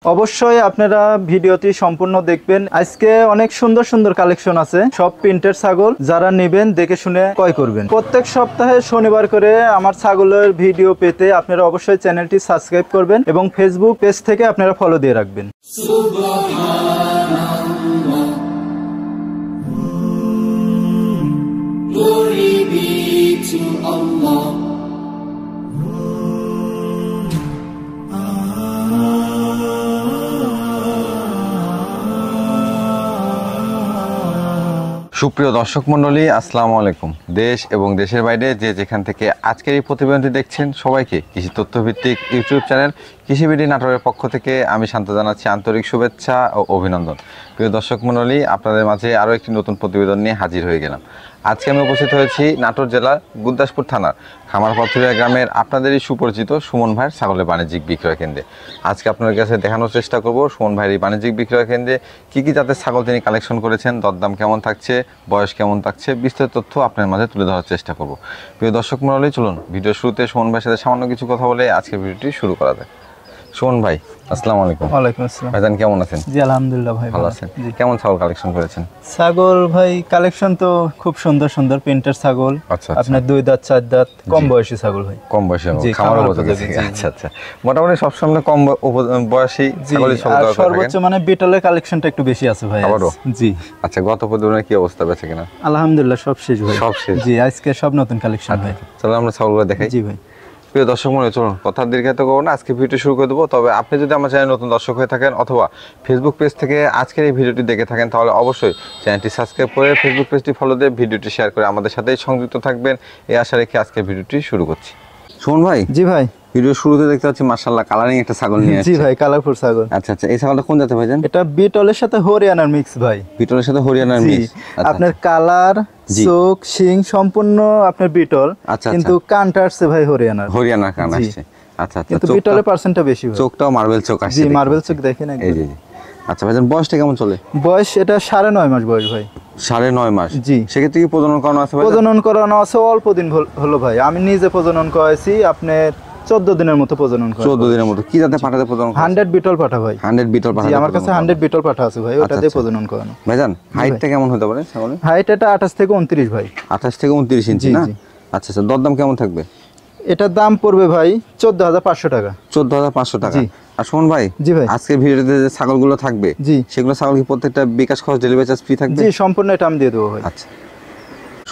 অবশ্যই আপনারা ভিডিওটি সম্পূর্ণ দেখবেন। আজকে অনেক সুন্দর সুন্দর কালেকশন আছে, সব প্রিন্টের ছাগল। যারা নেবেন দেখে শুনে ক্রয় করবেন। প্রত্যেক সপ্তাহে শনিবার করে আমার ছাগলের ভিডিও পেতে আপনারা অবশ্যই চ্যানেলটি সাবস্ক্রাইব করবেন এবং ফেসবুক পেজ থেকে আপনারা ফলো দিয়ে রাখবেন। Glory be to Allah. সুপ্রিয় দর্শক মণ্ডলী, আসসালামু আলাইকুম। দেশ এবং দেশের বাইরে যে যেখান থেকে আজকের এই প্রতিবেদনটি দেখছেন সবাইকে কৃষি তথ্যভিত্তিক ইউটিউব চ্যানেল কৃষিবিডি নাটোরের পক্ষ থেকে আমি শান্ত জানাচ্ছি আন্তরিক শুভেচ্ছা ও অভিনন্দন। প্রিয় দর্শক মণ্ডলী, আপনাদের মাঝে আরও একটি নতুন প্রতিবেদন নিয়ে হাজির হয়ে গেলাম। আজকে আমি উপস্থিত হয়েছি নাটোর জেলার গুরদাসপুর থানার খামারপাথুরিয়া গ্রামের আপনাদেরই সুপরিচিত সুমন ভাইয়ের ছাগলের বাণিজ্যিক বিক্রয় কেন্দ্রে। আজকে আপনাদের কাছে দেখানোর চেষ্টা করব সুমন ভাইয়ের এই বাণিজ্যিক বিক্রয় কেন্দ্রে কী কী জাতের ছাগল তিনি কালেকশন করেছেন, দরদাম কেমন থাকছে, বয়স কেমন থাকছে, বিস্তারিত তথ্য আপনার মাঝে তুলে ধরার চেষ্টা করব। প্রিয় দর্শক মণ্ডলী, চলুন ভিডিওর শুরুতে সুমন ভাইয়ের সাথে সামান্য কিছু কথা বলে আজকের ভিডিওটি শুরু করা যায়। সুমন ভাই, আসসালামু আলাইকুম। ওয়ালাইকুম আসসালাম। ভাইজান কেমন আছেন? জি আলহামদুলিল্লাহ ভাই, ভালো আছেন। কেমন ছাগল কালেকশন করেছেন? ছাগল ভাই কালেকশন তো খুব সুন্দর সুন্দর প্রিন্টের ছাগল। আচ্ছা, আপনার 2 দাঁত 4 দাঁত কম বয়সী ছাগল ভাই। কম বয়সী খামার উপযোগী। আচ্ছা আচ্ছা, মোটামুটি সবসময় কম বয়সী ছাগলই সংগ্রহ করা সর্বোচ্চ মানে বিটলের কালেকশনটা একটু বেশি আছে ভাই। আবারও? জি। আচ্ছা, গত প্রতিদিনের কি অবস্থা বেচে কিনা? আলহামদুলিল্লাহ সব শেষ ভাই। সব শেষ। জি, আজকে সব নতুন কালেকশন ভাই। চলো আমরা ছাগলগুলো দেখাই। জি ভাই। প্রিয় দর্শক মণ্ডলী, চলুন কথা দীর্ঘায়িত করবো না, আজকে ভিডিও শুরু করে দেবো। তবে আপনি যদি আমার চ্যানেল নতুন দর্শক হয়ে থাকেন অথবা ফেসবুক পেজ থেকে আজকের এই ভিডিওটি দেখে থাকেন, তাহলে অবশ্যই চ্যানেলটি সাবস্ক্রাইব করে ফেসবুক পেজটি ফলো দিয়ে ভিডিওটি শেয়ার করে আমাদের সাথেই সংযুক্ত থাকবেন, এই আশা রেখে আজকের ভিডিওটি শুরু করছি। সুমন ভাই। জি ভাই। ভিডিও শুরুতে দেখতে পাচ্ছি মাশাআল্লাহ কালারিং একটা ছাগল নিয়ে আসছে। জি ভাই, কালারফুল ছাগল। আচ্ছা আচ্ছা, এই ছাগলটা কোন জাতের ভাইজান? এটা বিটলের সাথে হরিয়ানার মিক্স ভাই। বিটলের সাথে হরিয়ানার মিক্স। আপনার কালার, চোখ, শিং সম্পূর্ণ আপনার বিটল, কিন্তু কানটা আসছে ভাই হরিয়ানার। হরিয়ানার কান আসছে। আচ্ছা আচ্ছা, কিন্তু বিটলের পার্সেন্টটা বেশি ভাই। চোখটাও মার্বেল চোখ আসছে। জি, মার্বেল চোখ দেখেন একদম। এই জি জি। আচ্ছা ভাইজান, বয়সটা কেমন চলে? বয়স এটা 9.5 মাস বয়স ভাই। 9.5 মাস। জি। সেক্ষেত্রে কি প্রজনন করানো আছে ভাই? প্রজনন করানো আছে অল্প দিন হলো ভাই। আমি নিজে প্রজনন করাইছি আপনার 14 দিনের মতো প্রজনন করা। 14 দিনের মতো। কি জাতে পাঠাতে প্রজনন করা? 100 বিটল পাঠা ভাই। 100 বিটল পাঠা। জি, আমার কাছে 100 বিটল পাঠা আছে ভাই, ওটা দিয়ে প্রজনন করানো। ভাইজান হাইটটা কেমন হতে পারে ছাগলের? হাইট এটা 28 থেকে 29 ভাই। 28 থেকে 29 ইঞ্চি না? আচ্ছা আচ্ছা, দরদাম কেমন থাকবে? এটার দাম পড়বে ভাই 14,500 টাকা। 14,500 টাকা। জি। আর সুমন ভাই। জি ভাই। আজকে ভিডিওতে যে ছাগলগুলো থাকবে, জি, সেগুলো ছাগল কি প্রত্যেকটা বিকাশ খরচ ডেলিভারি চার্জ ফ্রি থাকবে? জি, সম্পূর্ণ এটা আমি দিয়ে দেবো ভাই। আচ্ছা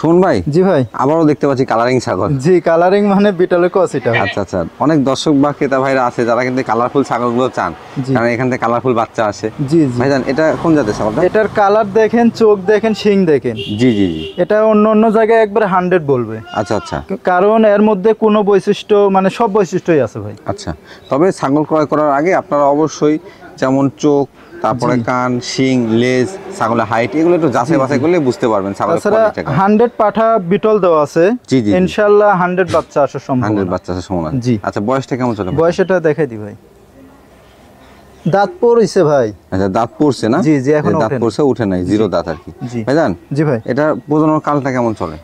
সুমন ভাই। জি ভাই। আবারও দেখতে পাচ্ছি কালারিং ছাগল। জি, কালারিং মানে বিটলের ক্রস এটা। আচ্ছা আচ্ছা, অনেক দর্শক বা ক্রেতা ভাইরা আছে যারা কিন্তু কালারফুল ছাগলগুলো চান, কারণ এখান থেকে কালারফুল বাচ্চা আসে। জি জি। ভাইজান এটা কোন জাতের ছাগলটা? এটার কালার দেখেন, চোখ দেখেন, শিং দেখেন। জি জি জি। এটা অন্য অন্য জায়গায় একবারে 100 বলবে। আচ্ছা আচ্ছা, কারণ এর মধ্যে কোনো বৈশিষ্ট্য মানে সব বৈশিষ্ট্যই আছে ভাই। আচ্ছা, তবে ছাগল ক্রয় করার আগে আপনারা অবশ্যই যেমন চোখ, তারপরে কান, শিং, লেজ, ছাগলের হাইট, এগুলো একটু যাচাই বাছাই করলে বুঝতে পারবেন ছাগলের কোয়ালিটি কেমন। 100 পাঠা বিটল দেওয়া আছে। জি জি, ইনশাআল্লাহ 100 বাচ্চা আসার সম্ভাবনা। 100 বাচ্চা আসার সম্ভাবনা। জি। আচ্ছা, বয়সটা কেমন চলে? বয়স এটা দেখাই দি ভাই। দাঁত পড়ছে ভাই। আচ্ছা, দাঁত পড়ছে না? জি জি, এখন দাঁত পড়ছে, উঠে নাই, জিরো দাঁত আর কি। ভাইজান। জি ভাই। এটা প্রজনন কালটা কেমন চলে?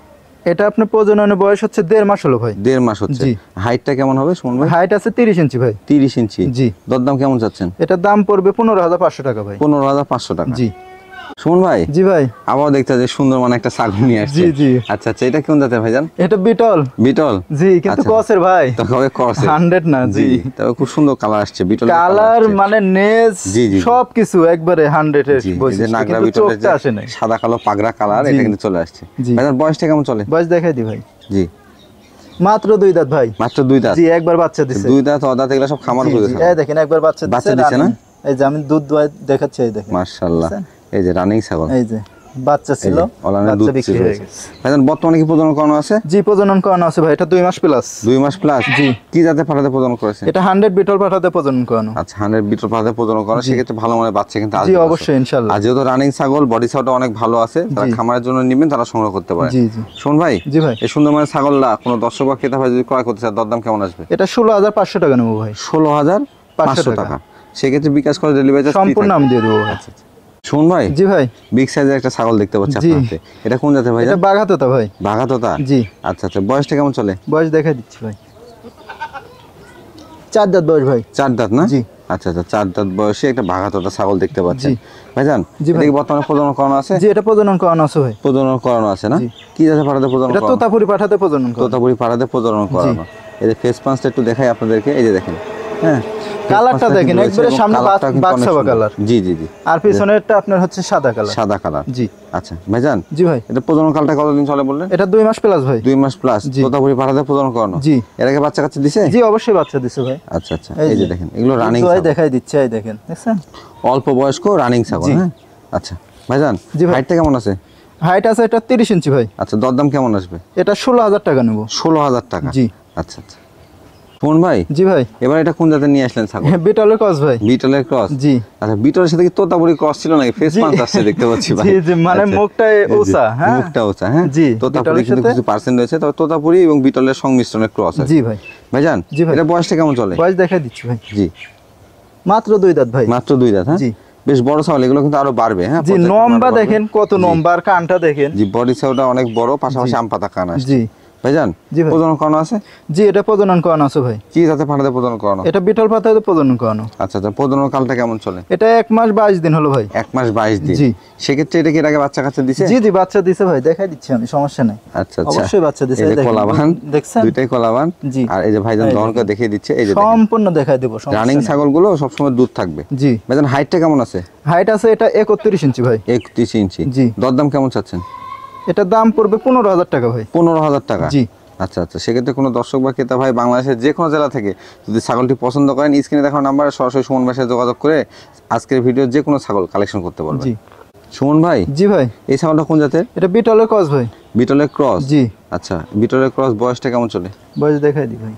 এটা আপনার প্রজননের বয়স হচ্ছে 1.5 মাস হলো ভাই। 1.5 মাস হচ্ছে। হাইটটা কেমন হবে শুনুন ভাই? হাইট আছে 30 ইঞ্চি ভাই। 30 ইঞ্চি। জি। দরদাম কেমন চাচ্ছেন? এটার দাম পড়বে 15,500 টাকা ভাই। 15,500 টাকা। জি। সুমন ভাই। জি ভাই। আবার দেখতে যে সুন্দর মানে একটা ছাগল নিয়ে আসছে। জি জি। আচ্ছা আচ্ছা, এটা কোন জাতের ভাইজান? এটা বিটল। বিটল। জি, কিন্তু ক্রসের ভাই। তবে ক্রসের। 100 না। জি। তবে খুব সুন্দর কালার আসছে বিটল। কালার মানে নেজ সবকিছু একবারে 100 এর বৈশিষ্ট্য, কিন্তু চোখটা আসে না। সাদা কালো পাগড়া কালার, এটা কিন্তু চলে আসছে। ভাইজান বয়সটা কেমন চলে? বয়স দেখাই দি ভাই। জি। মাত্র 2 দাঁত ভাই। মাত্র 2 দাঁত। জি, একবার বাচ্চা দিছে। 2 দাঁত অদাঁত এগুলো সব খামার করেছে। এই দেখেন একবার বাচ্চা দিছে না? এই যে আমি দুধ দোয়া দেখাচ্ছি, এই দেখেন। মাশাআল্লাহ, এই যে রানিং ছাগল। এই যে বাচ্চা ছিল, বাচ্চা বিক্রি হয়ে গেছে। ভাইজান বর্তমানে কি প্রজনন করানো আছে? জি, প্রজনন করানো আছে ভাই। এটা 2 মাস প্লাস। 2 মাস প্লাস। জি। কি জাতে পাঠাতে প্রজনন করেছেন? এটা 100 বিটল পাঠাতে প্রজনন করানো। আচ্ছা, 100 বিটল পাঠাতে প্রজনন করানো, সেক্ষেত্রে ভালো মানের বাচ্চা কিন্তু আসবে। জি অবশ্যই ইনশাআল্লাহ। আর যেহেতু রানিং ছাগল, বডি সাউন্ডটা অনেক ভালো আছে, যারা খামারের জন্য নেবেন তারা সংগ্রহ করতে পারে। জি জি। শুন ভাই। জি ভাই। এই সুন্দর মানের ছাগলটা কোনো দর্শক বা ক্রেতা ভাই যদি ক্রয় করতে চায়, দরদাম কেমন আসবে? এটা 16,500 টাকা নেব ভাই। 16,500 টাকা। সেক্ষেত্রে বিকাশ করে ডেলিভারি চার্জ সম্পূর্ণ আমি দিয়ে দেবো। আচ্ছা আচ্ছা। শুন ভাই। জি ভাই। বিগ সাইজের একটা ছাগল দেখতে পাচ্ছি আপনার হাতে। এটা কোন জাতের ভাই? এটা বাঘাতোতা ভাই। বাঘাতোতা। জি। আচ্ছা আচ্ছা, বয়সটা কেমন চলে? বয়স দেখাই দিচ্ছি ভাই। 4 দাঁত বয়স ভাই। 4 দাঁত না? জি। আচ্ছা আচ্ছা, 4 দাঁত বয়সে একটা বাঘাতোতা ছাগল দেখতে পাচ্ছেন জি। ভাইজান। জি ভাই। এটা কি বর্তমানে প্রজনন করানো আছে? জি এটা প্রজনন করানো আছে ভাই। প্রজনন করানো আছে না? জি। কি জাতের পাঠাতে প্রজনন এটা করানো? তোতাপুরি পাঠাতে প্রজনন করানো। তোতাপুরি পাঠাতে প্রজনন করানো। এই যে ফেস পাঁচটা একটু দেখাই আপনাদেরকে, এই যে দেখেন, হ্যাঁ কালারটা দেখেন একবারে সামনে বাক্সাবা কালার। জি জি জি। আর পিছনেরটা আপনার হচ্ছে সাদা কালার। সাদা কালার। জি। আচ্ছা ভাইজান, জি ভাই। এটা প্রজনন কালটা কতদিন চলে বললেন? এটা 2 মাস প্লাস ভাই। 2 মাস প্লাস। জি। তোতাপুরি পাঠাতে প্রজনন করানো। জি। এর আগে বাচ্চা কাচ্চা দিছে? জি অবশ্যই বাচ্চা দিছে ভাই। আচ্ছা আচ্ছা, এই যে দেখেন এগুলো রানিং ভাই দেখাই দিচ্ছে, এই দেখেন দেখছেন অল্প বয়স্ক রানিং ছাগল। জি। হ্যাঁ আচ্ছা ভাইজান, জি ভাই। হাইটটা কেমন আছে? হাইট আছে এটা 30 ইঞ্চি ভাই। আচ্ছা, দরদাম কেমন আসবে? এটা 16,000 টাকা নেব। 16,000 টাকা। জি। আচ্ছা আচ্ছা। ফোন ভাই, জি ভাই। এবার এটা কোন জাতের নিয়ে আসলেন ছাগল? বিটলের ক্রস ভাই। বিটলের ক্রস। জি। আচ্ছা, বিটলের সাথে কি তোতাপুরি ক্রস ছিল নাকি? ফেস পাঁচ আসছে দেখতে পাচ্ছি ভাই। জি জি, মানে আচ্ছা। মুখটা এই যে, ওসা, হ্যাঁ মুখটা ওসা, হ্যাঁ জি। তোতাপুরি বিটলের কিন্তু সাথে- কিছু পার্সেন্ট রয়েছে, তবে তোতাপুরি এবং বিটলের সংমিশ্রণের ক্রস আছে। জি ভাই। ভাইজান, জি ভাই। এটা বয়সটা কেমন চলে? বয়স দেখাই দিচ্ছি ভাই। জি। মাত্র 2 দাঁত ভাই। মাত্র 2 দাঁত। হ্যাঁ জি। বেশ বড় ছাগল, এগুলো কিন্তু আরো বাড়বে। হ্যাঁ জি পর্যায়ক্রমে নম্বা আরো বাড়বে। দেখেন কত জি। নম্বার, কানটা দেখেন। জি, বডি সাইজটা অনেক বড়, পাশাপাশি জি। আম পাতা কান আসছে। জি। ভাইজান, জি ভাই। প্রজনন করানো আছে? জি এটা প্রজনন করানো আছে ভাই। কি জাতে পাঠাতে প্রজনন করানো? এটা বিটল পাতাতে প্রজনন করানো। আচ্ছা আচ্ছা, প্রজনন কালটা কেমন চলে? এটা 1 মাস 22 দিন হলো ভাই। 1 মাস 22 দিন। জি। সেক্ষেত্রে এটা কি এর আগে বাচ্চা কাচ্চা দিছে? জি জি বাচ্চা দিছে ভাই, দেখাই দিচ্ছি আমি, সমস্যা নাই। আচ্ছা আচ্ছা, অবশ্যই বাচ্চা দিছে, এই যে দেখেন। কলাবান, দেখছেন? দুইটাই কলাবান। জি। আর এই যে ভাইজান এই দহন করে দেখেন। দেখিয়ে দিচ্ছে, এই যে দেখেন সম্পূর্ণ দেখাই দেব, সমস্যা রানিং নাই। ছাগলগুলো সবসময় দুধ থাকবে। জি। ভাইজান, হাইটটা কেমন আছে? হাইট আছে এটা 31 ইঞ্চি ভাই। 31 ইঞ্চি। জি। দরদাম কেমন চাচ্ছেন? এটার দাম পড়বে 15,000 টাকা ভাই। 15,000 টাকা। জি। আচ্ছা আচ্ছা, সেক্ষেত্রে কোনো দর্শক বা ক্রেতা ভাই বাংলাদেশের যে কোনো জেলা থেকে যদি ছাগলটি পছন্দ করেন, স্ক্রিনে দেখানো নাম্বারে সরাসরি সুমন ভাইয়ের সাথে যোগাযোগ করে আজকের ভিডিও যে কোনো ছাগল কালেকশন করতে পারবেন। জি। সুমন ভাই, জি ভাই। এই ছাগলটা কোন জাতের? এটা বিটলের ক্রস ভাই। বিটলের ক্রস। জি। আচ্ছা, বিটলের ক্রস বয়সটা কেমন চলে? বয়স দেখাই দি ভাই।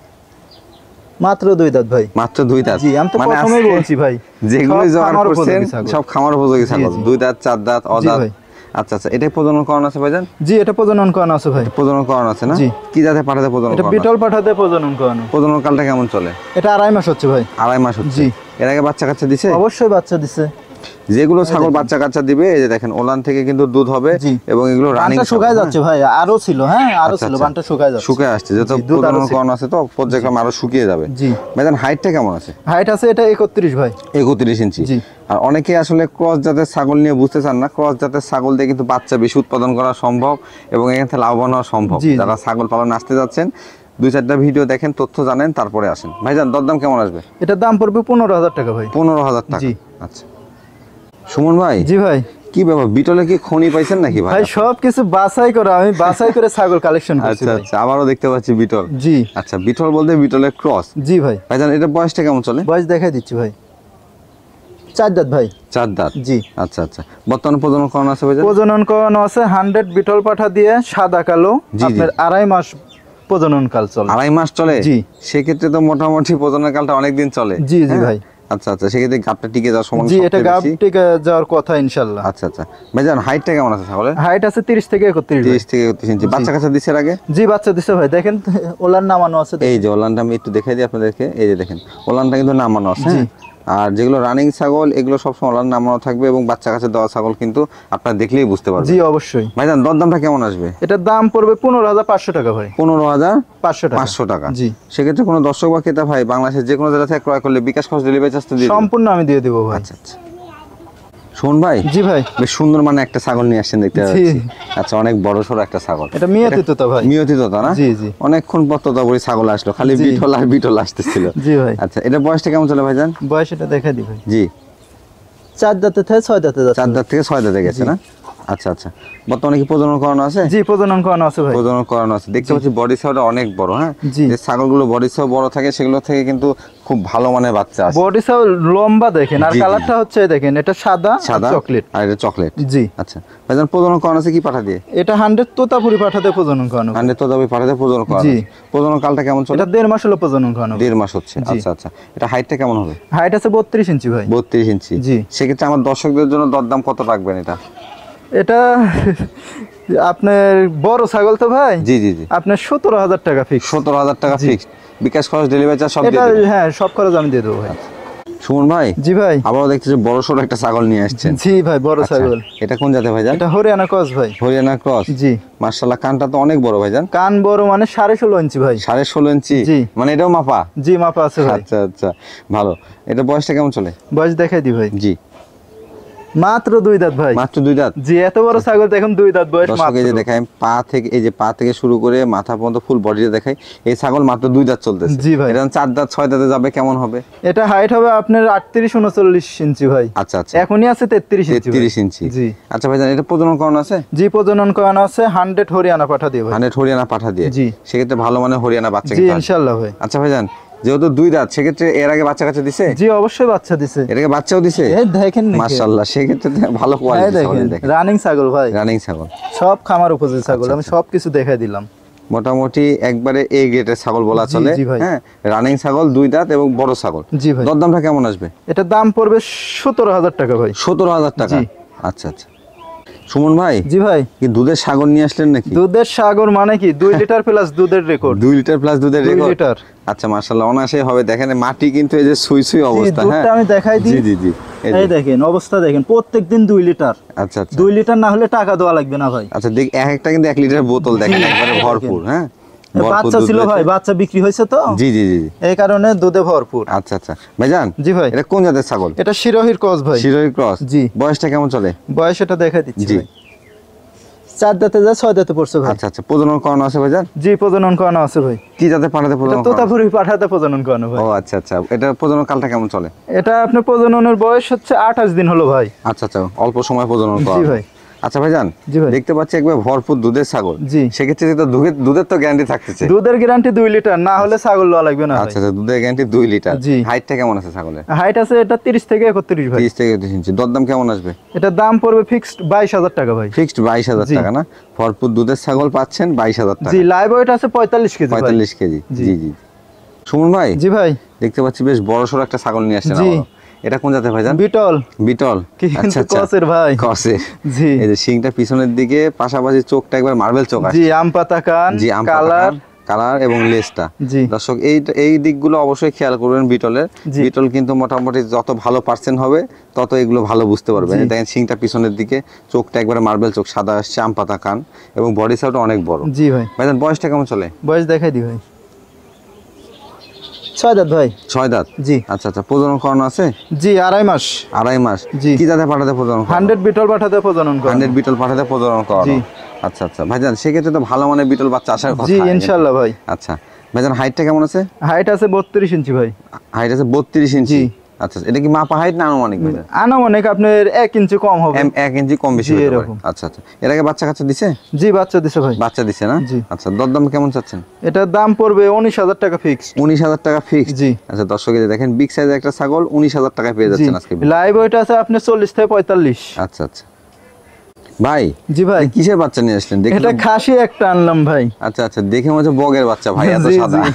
মাত্র 2 দাঁত ভাই। মাত্র 2 দাঁত। জি আমি তো প্রথমেই আজকে বলছি ভাই, যেগুলো সব জোগাড় খামার করছেন উপযোগী ছাগল। সব খামার উপযোগী ছাগল। জি। 2 দাঁত, 4 দাঁত, জি অদাঁত। ভাই। আচ্ছা আচ্ছা, এটাই প্রজনন করানো আছে ভাইজান? জি এটা প্রজনন করানো আছে ভাই। প্রজনন করানো আছে না? জি। কি জাতে পাঠাতে প্রজনন এটা করানো? বিটল পাঠাতে প্রজনন করানো। প্রজনন কালটা কেমন চলে? এটা 2.5 মাস হচ্ছে ভাই। 2.5 মাস হচ্ছে। জি। এর আগে বাচ্চা কাচ্চা দিছে? অবশ্যই বাচ্চা দিছে। যেগুলো ছাগল বাচ্চা কাচ্চা দিবে, এই যে দেখেন ওলান থেকে কিন্তু দুধ হবে জি। এবং এগুলো রানিং বানটা শুকায় যাচ্ছে ভাই, আরো ছিল, হ্যাঁ আরো আচ্ছা, ছিল, আচ্ছা। বানটা শুকায় যাচ্ছে। শুকিয়ে আসছে, যেহেতু জি, দুধ আরো প্রজনন ছিল। করানো আছে তো পর্যায়ক্রমে আরো শুকিয়ে যাবে। জি। ভাইজান, হাইটটা কেমন আছে? হাইট আছে এটা 31 ভাই। 31 ইঞ্চি। জি। আর অনেকে আসলে ক্রস জাতের ছাগল নিয়ে বুঝতে চান না, ক্রস জাতের ছাগল দিয়ে কিন্তু বাচ্চা বেশি উৎপাদন করা সম্ভব এবং এখান থেকে লাভবান হওয়া সম্ভব। জি, জি। যারা ছাগল পালন আসতে যাচ্ছেন, 2-4টা ভিডিও দেখেন, তথ্য জানেন, তারপরে আসেন। ভাইজান, দরদাম কেমন আসবে? এটার দাম পড়বে 15,000 টাকা ভাই। 15,000 টাকা। জি। আচ্ছা। সুমন ভাই, জি ভাই। কি ব্যাপার, বিটলে কি খনি পাইছেন নাকি ভাই? ভাই সব কিছু বাছাই করে, আমি বাছাই করে ছাগল কালেকশন করছি আচ্ছা ভাই। আচ্ছা, আবারও দেখতে পাচ্ছি বিটল। জি। আচ্ছা, বিটল বলতে বিটলের ক্রস। জি ভাই। ভাইজান, এটা বয়সটা কেমন চলে? বয়স দেখাই দিচ্ছি ভাই। 4 দাঁত ভাই। 4 দাঁত। জি। আচ্ছা আচ্ছা, বর্তমানে প্রজনন করানো আছে ভাইজান? প্রজনন করানো আছে 100 বিটল পাঠা দিয়ে, সাদা কালো। জি, জি। আপনার 2.5 মাস প্রজনন কাল চলে। 2.5 মাস চলে? জি। সেক্ষেত্রে তো মোটামুটি প্রজনন কালটা অনেক দিন চলে। জি, জি হ্যাঁ? ভাই। আচ্ছা আচ্ছা, সেক্ষেত্রে গাবটা টিকে যাওয়ার সম্ভাবনা জি এটা সবচেয়ে গাব বেশি। টিকে যাওয়ার কথা ইনশাআল্লাহ। আচ্ছা আচ্ছা, ভাইজান, হাইটটা কেমন আছে ছাগলের? হাইট আছে 30 থেকে 31 ভাই। 30 থেকে 31 ইঞ্চি। বাচ্চা কাচ্চা দিছে এর আগে? জি বাচ্চা দিছে ভাই, দেখেন ওলার নামানো আছে। এই যে ওলানটা আমি একটু দেখাই দিই আপনাদেরকে, এই যে দেখেন ওলানটা কিন্তু নামানো আছে। জি। হ্যাঁ? আর যেগুলো রানিং ছাগল এগুলো সবসময় ওলান নামানো থাকবে এবং বাচ্চা কাচ্চা দেওয়া ছাগল কিন্তু আপনারা দেখলেই বুঝতে পারবেন। জি অবশ্যই। ভাইজান, দরদামটা কেমন আসবে? এটার দাম পড়বে 15,500 টাকা ভাই। 15,500 500 টাকা। টাকা। জি। সেক্ষেত্রে কোনো দর্শক বা ক্রেতা ভাই বাংলাদেশের যে কোনো জেলা থেকে ক্রয় করলে বিকাশ খরচ ডেলিভারি চার্জ তো দিয়ে দিবেন? সম্পূর্ণ আমি দিয়ে দেবো ভাই। আচ্ছা আচ্ছা। শোন ভাই, জি ভাই। বেশ সুন্দর মানে একটা ছাগল নিয়ে আসছেন দেখতে জি। পাচ্ছি। আচ্ছা, অনেক বড় সড়ো একটা ছাগল। এটা মিয়াতি তোতা ভাই। মিয়তি তোতা না? জি, জি। অনেকক্ষণ পর তোতাপুরি ছাগল আসলো, খালি জি। বিটল আর বিটল আসতেছিল। জি ভাই। আচ্ছা, এটা বয়সটা কেমন চলে ভাইজান? বয়স এটা দেখা দি ভাই। জি। 4 দাঁতে থেকে 6 দাঁতে যাচ্ছে। 4 দাঁত থেকে 6 দাঁতে গেছে না? আচ্ছা আচ্ছা, বর্তমানে কি প্রজনন করানো আছে? জি প্রজনন করানো আছে ভাই। প্রজনন করানো আছে। দেখতে পাচ্ছি বডি সাইজটা অনেক বড়। হ্যাঁ, জি। যে ছাগলগুলো বডি সাইজ বড় থাকে সেগুলো থেকে কিন্তু খুব ভালো মানের বাচ্চা আসে। বডি সাইজ লম্বা দেখেন, আর জি, জি। কালারটা হচ্ছে দেখেন, এটা সাদা সাদা চকলেট। আর এটা চকলেট। জি। আচ্ছা ভাইজান, প্রজনন করানো আছে কি পাঠা দিয়ে? এটা 100 তোতাপুরি পাঠাতে প্রজনন করানো। 100 তোতাপুরি পাঠাতে প্রজনন করানো জি। আছে। প্রজনন কালটা কেমন চলে? এটা 1.5 মাস হলো প্রজনন করানো। 1.5 মাস হচ্ছে। জি। আচ্ছা আচ্ছা, এটা হাইটটা কেমন হবে? হাইট আছে 32 ইঞ্চি ভাই। 32 ইঞ্চি। জি। সেক্ষেত্রে আমার দর্শকদের জন্য দরদাম কত রাখবেন এটা? এটা আপনার বড় ছাগল তো ভাই। জি জি জি। আপনার 17,000 টাকা ফিক্স। 17,000 টাকা জি। ফিক্সড, বিকাশ খরচ ডেলিভারি চার্জ সব দিয়ে এটা দিবেন? হ্যাঁ সব খরচ আমি দিয়ে দেবো ভাই। সুমন ভাই, জি ভাই। আবারও দেখছি যে বড় সড়ো একটা ছাগল নিয়ে আসছেন। জি ভাই, বড় আচ্ছা, ছাগল। এটা কোন জাতের ভাইজান? এটা হরিয়ানা ক্রস ভাই। হরিয়ানা ক্রস। জি। মাশাআল্লাহ, কানটা তো অনেক বড় ভাইজান। কান বড় মানে 16.5 ইঞ্চি ভাই। 16.5 ইঞ্চি? জি। মানে এটাও মাপা? জি, মাপা আছে ভাই। আচ্ছা আচ্ছা, ভালো। এটা বয়সটা কেমন চলে? বয়স দেখাই দি ভাই। জি। মাত্র 2 দাঁত ভাই। মাত্র 2 দাঁত? জি, এত বড় ছাগল দেখুন 2 দাঁত বয়স দর্শক, মাত্র। এই যে দেখাই এই যে পা থেকে শুরু করে মাথা পর্যন্ত ফুল বডিটা দেখাই। এই ছাগল মাত্র 2 দাঁত চলতেছে। জি ভাই। এটা 4 দাঁত 6 দাঁতে যাবে, কেমন হবে? এটা হাইট হবে আপনার 38-39 ইঞ্চি ভাই। আচ্ছা আচ্ছা, এখনই আছে 33 ইঞ্চি। 33 ইঞ্চি। জি। আচ্ছা ভাইজান, এটা প্রজনন করানো আছে? জি, প্রজনন করানো আছে 100 হরিয়ানা পাঠা দিয়ে ভাই। 100 হরিয়ানা পাঠা দিয়ে? জি। সেক্ষেত্রে ভালো মানে হরিয়ানা বাচ্চা জি, কিন্তু আসবে। ইনশাআল্লাহ ভাই। আচ্ছা ভাইজান, যেহেতু 2 দাঁত, সেক্ষেত্রে এর আগে বাচ্চা কাচ্চা দিছে? জি, অবশ্যই বাচ্চা দিছে। এটাকে বাচ্চাও দিছে? এই দেখেন না। মাশাআল্লাহ, সেক্ষেত্রে তো ভালো এই কোয়ালিটি ছাগল। দেখেন, দেখেন, রানিং ছাগল ভাই। রানিং ছাগল। সব খামার উপযোগী ছাগল, আচ্ছা, আমি সবকিছু দেখাই দিলাম। মোটামুটি একবারে এ গ্রেডের ছাগল বলা জি, চলে। জি ভাই। হ্যাঁ, রানিং ছাগল, 2 দাঁত এবং বড় ছাগল। জি ভাই। দরদামটা কেমন আসবে? এটা দাম পড়বে 17,000 টাকা ভাই। 17,000 টাকা? জি। আচ্ছা আচ্ছা। সুমন ভাই, জি ভাই। কি দুধের সাগর নিয়ে আসলেন নাকি? দুধের সাগর মানে কি 2 লিটার প্লাস দুধের রেকর্ড। 2 লিটার প্লাস দুধের 2 রেকর্ড? লিটার। আচ্ছা, মাশাআল্লাহ, অনায়াসে হবে। দেখেন মাটি কিন্তু এই যে সুই সুই অবস্থা। হ্যাঁ, দুধটা আমি দেখাই দিই। জি জি জি, এই দেখেন অবস্থা দেখেন, প্রত্যেকদিন 2 লিটার। আচ্ছা আচ্ছা 2 লিটার না হলে টাকা দেওয়া লাগবে না ভাই। আচ্ছা, দেখ এক একটা কিন্তু 1 লিটার বোতল দেখেন, একবারে ভরপুর। হ্যাঁ, ভরপুর বাচ্চা দুধ ছিল রয়েছে। ভাই, বাচ্চা বিক্রি হয়েছে তো, জি জি জি জি। এই কারণে দুধে ভরপুর। আচ্ছা আচ্ছা ভাইজান, জি ভাই। এটা কোন জাতের ছাগল? এটা শিরোহির ক্রস ভাই। শিরোহী ক্রস? জি। বয়সটা কেমন চলে? বয়স এটা দেখাই দিচ্ছি জি। ভাই। 4 দাঁতে যা 6 দাঁতে পড়ছে ভাই। আচ্ছা আচ্ছা, প্রজনন করানো আছে ভাইজান? জি, প্রজনন করানো আছে ভাই। কি জাতের পাঠাতে এটা প্রজনন করানো? তোতাপুরি পাঠাতে প্রজনন করানো ভাই। ও আচ্ছা আচ্ছা, এটা প্রজনন কালটা কেমন চলে? এটা আপনার প্রজননের বয়স হচ্ছে 28 দিন হলো ভাই। আচ্ছা আচ্ছা, অল্প সময় প্রজনন করা। জি ভাই। আচ্ছা ভাইজান, জি ভাই। দেখতে পাচ্ছি একবার ভরপুর দুধের ছাগল। জি। সেক্ষেত্রে তো দুধের তো গ্যারান্টি থাকতেছে? দুধের গ্যারান্টি 2 লিটার, না হলে ছাগল লওয়া লাগবে না ভাই। আচ্ছা আচ্ছা, দুধের গ্যারান্টি 2 লিটার। জি। হাইটটা কেমন আছে ছাগলের? হাইট আছে এটা 30 থেকে 31 ভাই। 30 থেকে 30 ইঞ্চি। দরদাম কেমন আসবে? এটা দাম পড়বে ফিক্সড 22,000 টাকা ভাই। ফিক্সড 22,000 জি। টাকা না? ভরপুর দুধের ছাগল পাচ্ছেন 22,000 টাকা। জি, লাইভ ওয়েট আছে 45 কেজি ভাই। 45 কেজি। জি। জি জি। সুমন ভাই, জি ভাই। দেখতে পাচ্ছি বেশ বড়সড় একটা ছাগল নিয়ে আসছেন। জি। আবারও। এটা কোন জাতের ভাইজান? বিটল। বিটল? কিন্তু ক্রসের ভাই। ক্রসের। জি। এই যে শিংটা পিছনের দিকে, পাশাপাশি চোখটা একবার মার্বেল চোখ জি, আসছে। আম পাতা কান, জি, আম পাতা কালার। কান, কালার এবং লেজটা। জি। দর্শক, এই দিকগুলো অবশ্যই খেয়াল করবেন বিটলের। জি। বিটল কিন্তু মোটামুটি যত ভালো পার্সেন্ট হবে তত এগুলো ভালো বুঝতে পারবেন। জি। দেখেন শিংটা পিছনের দিকে, চোখটা একবারে মার্বেল চোখ, সাদা আসছে, আম পাতা কান এবং বডি সাইজটা অনেক বড়। জি ভাই। ভাইজান, বয়সটা কেমন চলে? বয়স দেখাই দি ভাই। 6 দাঁত ভাই। 6 দাঁত? জি। আচ্ছা আচ্ছা, প্রজনন করানো আছে? জি, 2.5 মাস। 2.5 মাস? জি। কি জাতে পাঠাতে প্রজনন করানো? 100 বিটল পাঠাতে প্রজনন করানো। 100 বিটল পাঠাতে প্রজনন করানো। জি। আচ্ছা আচ্ছা ভাইজান, সেক্ষেত্রে তো ভালো মানের বিটল বাচ্চা আসার কথা। জি, ইনশাআল্লাহ ভাই। আচ্ছা ভাইজান, হাইটটা কেমন আছে? হাইট আছে 32 ইঞ্চি ভাই। হাইট আছে 32 ইঞ্চি? জি। আচ্ছা, এটা কি মাপা হাইট না আনুমানিক ভাইজান? আনুমানিক আপনার 1 ইঞ্চি কম হবে। 1 ইঞ্চি কম বেশি জি, হতে পারে। এরকম। আচ্ছা আচ্ছা, এর আগে বাচ্চা কাচ্চা দিছে? জি, বাচ্চা দিছে ভাই। বাচ্চা দিছে না? জি। আচ্ছা, দরদাম কেমন চাচ্ছেন? এটার দাম পড়বে 19,000 টাকা ফিক্সড। 19,000 টাকা ফিক্সড? জি। আচ্ছা দর্শক, এই যে দেখেন বিগ সাইজের একটা ছাগল 19,000 টাকায় পেয়ে জি, যাচ্ছেন আজকে। লাইভ ওয়েট আছে আপনার 40 থেকে 45। আচ্ছা আচ্ছা ভাই, জি ভাই। এই কিসের বাচ্চা নিয়ে আসলেন? দেখি এটা খাসি একটা আনলাম ভাই। আচ্ছা আচ্ছা, দেখে মনে হচ্ছে বগের বাচ্চা ভাই, এত জি, সাদা। জি।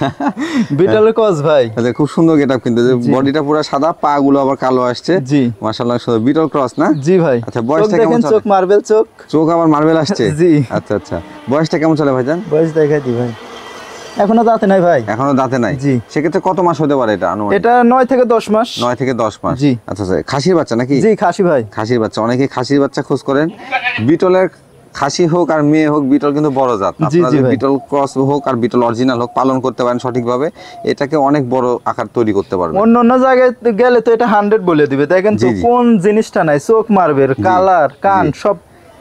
বিটলের ক্রস ভাই। আচ্ছা, খুব সুন্দর গেটআপ কিন্তু, বডিটা পুরো সাদা, পা গুলো আবার কালো আসছে। জি। মাশাআল্লাহ, সুন্দর। বিটল ক্রস না? জি ভাই। আচ্ছা, বয়সটা চোখ কেমন দেখেন, চলে? চোখ মার্বেল চোখ। চোখ আবার মার্বেল আসছে? জি। আচ্ছা আচ্ছা, বয়সটা কেমন চলে ভাইজান? বয়স দেখাই দি ভাই। এখনো দাঁতে নাই ভাই। এখনো দাঁতে নাই? জি। সেক্ষেত্রে কত মাস হতে পারে এটা আনুমানিক? এটা 9 থেকে 10 মাস। 9 থেকে 10 মাস? জি। আচ্ছা আচ্ছা, খাসির বাচ্চা নাকি? জি, খাসি ভাই। খাসির বাচ্চা, অনেকে খাসির বাচ্চা খোঁজ করেন। বিটলের খাসি হোক আর মেয়ে হোক, বিটল কিন্তু বড় জাত। জি, জি আপনাদের ভাই। বিটল ক্রস হোক আর বিটল অরিজিনাল হোক, পালন করতে পারেন সঠিকভাবে, এটাকে অনেক বড় আকার তৈরি করতে পারবেন। অন্য জায়গায় গেলে তো এটা 100 বলে দিবে। দেখেন তো জি, জি। কোন জিনিসটা নাই, চোখ মারবেল, কালার, কান জি। সব।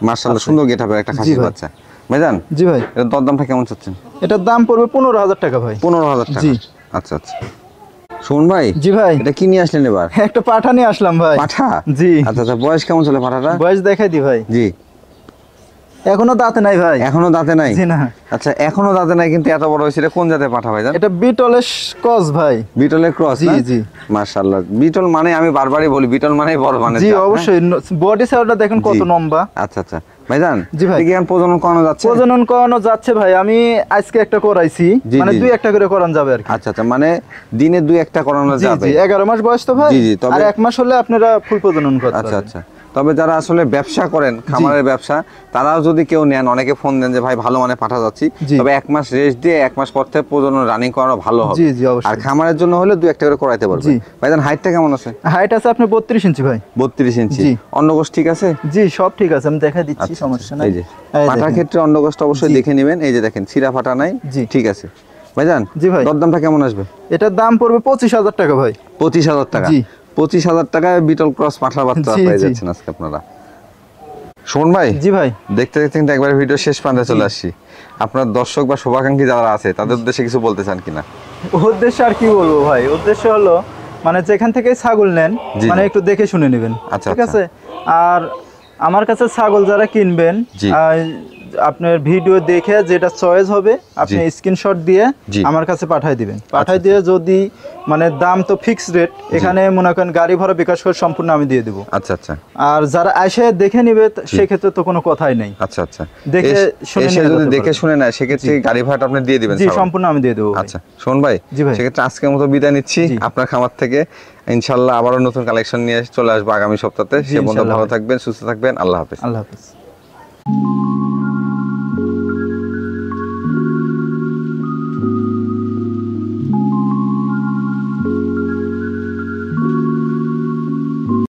মাশাআল্লাহ, সুন্দর গেটআপের একটা খাসির ভাই। বাচ্চা। ভাইজান, জি ভাই। এর দরদামটা কেমন চাচ্ছেন? এটার দাম পড়বে 15,000 টাকা ভাই। 15,000 টাকা? জি। আচ্ছা আচ্ছা। শুন ভাই, জি ভাই। এটা কি নিয়ে আসলেন এবার? একটা পাঠা নিয়ে আসলাম ভাই। পাঠা? জি। আচ্ছা আচ্ছা, বয়স কেমন চলে পাঠাটা? বয়স দেখাই দি ভাই। জি। এখনো দাঁতে নাই ভাই। এখনো দাঁতে নাই? জি না। আচ্ছা, এখনো দাঁতে নাই কিন্তু এত বড় হয়েছে, এটা কোন জাতের পাঠা ভাইজান? এটা বিটলের ক্রস ভাই। বিটলের ক্রস? জি, জি। মাশাআল্লাহ, বিটল মানে আমি বারবারই বলি, বিটল মানে বড় মানে জি, অবশ্যই। বডি সাইজটা দেখেন কত লম্বা। আচ্ছা আচ্ছা ভাইজান, জি ভাই। কি এখন প্রজনন করানো যাচ্ছে? প্রজনন করানো যাচ্ছে ভাই। আমি আজকে একটা করাইছি, জি, মানে জি। 2-1টা করে করানো যাবে আর কি। আচ্ছা আচ্ছা, মানে দিনে 2-1টা করানো জি, যাবে? জি। 11 মাস বয়স তো ভাই। জি, জি, তবে- আর 1 মাস হলে আপনারা ফুল প্রজনন করতে আচ্ছা পারবেন। আচ্ছা তবে যারা আসলে ব্যবসা করেন, খামারের ব্যবসা, তারাও যদি কেউ নেন, অনেকে ফোন দেন যে ভাই ভালো মানে পাঠা যাচ্ছি, জি। তবে 1 মাস রেস্ট দিয়ে 1 মাস পর থেকে প্রজনন রানিং করানো ভালো হবে। জি জি অবশ্যই। আর খামারের জন্য হলে 2-1টা করে করাইতে পারবে। জি। ভাইজান হাইটটা কেমন আছে? হাইট আছে আপনার 32 ইঞ্চি ভাই। 32 ইঞ্চি। জি। অন্ডকোষ ঠিক আছে? জি সব ঠিক আছে, আমি দেখা দিচ্ছি, আচ্ছা, সমস্যা নাই। এই যে এই পাটার দেখেন। ক্ষেত্রে অন্ডকোষটা অবশ্যই জি। দেখে নেবেন। এই যে দেখেন ছিঁড়া ফাটা নাই। জি। ঠিক আছে ভাইজান। জি ভাই। দরদামটা কেমন আসবে? এটার দাম পড়বে 25,000 টাকা ভাই। 25,000 টাকা। জি। 25,000 টাকায় বিটল ক্রস পাঠার বাচ্চা জি, পেয়ে জি। যাচ্ছেন আজকে আপনারা। শোন ভাই, জি ভাই। দেখতে দেখতে কিন্তু একবার ভিডিও শেষ প্রান্তে চলে আসছি। আপনার দর্শক বা শুভাকাঙ্ক্ষী যারা আছে তাদের উদ্দেশ্যে কিছু বলতে চান কিনা? উদ্দেশ্য আর কি বলবো ভাই, উদ্দেশ্য হলো মানে যেখান থেকে ছাগল নেন জি, মানে জি। একটু দেখে শুনে নেবেন, আচ্ছা, ঠিক আচ্ছা। আছে। আর আমার কাছে ছাগল যারা কিনবেন, জি। আপনার ভিডিও দেখে যেটা চয়েস হবে আপনি জি। স্ক্রিনশট দিয়ে জি। আমার কাছে পাঠিয়ে দিবেন। আচ্ছা, পাঠিয়ে দিয়ে যদি মানে দাম তো ফিক্স রেট, এখানে মনে করেন গাড়ি ভাড়া বিকাশ করে সম্পূর্ণ আমি দিয়ে দেবো। আচ্ছা আচ্ছা আর যারা এসে দেখে নিবে সেক্ষেত্রে তো কোনো কথাই নেই। আচ্ছা আচ্ছা। দেখে শুনে এসে নিয়ে যদি যেতে দেখে পারবেন। শুনে নেয় সেক্ষেত্রে গাড়ি ভাড়াটা আপনি দিয়ে দিবেন? জি ছাগল? সম্পূর্ণ আমি দিয়ে দেবো ভাই। আচ্ছা শোন ভাই, জি ভাই। সেক্ষেত্রে আজকের মতো বিদায় নিচ্ছি জি। আপনার খামার থেকে। ইনশাল্লাহ আবারও নতুন কালেকশন নিয়ে চলে আসবো আগামী সপ্তাহে। জি, সে পর্যন্ত ইনশাল্লাহ ভালো ভাই। থাকবেন, সুস্থ থাকবেন। আল্লাহ হাফেজ। আল্লাহ হাফেজ।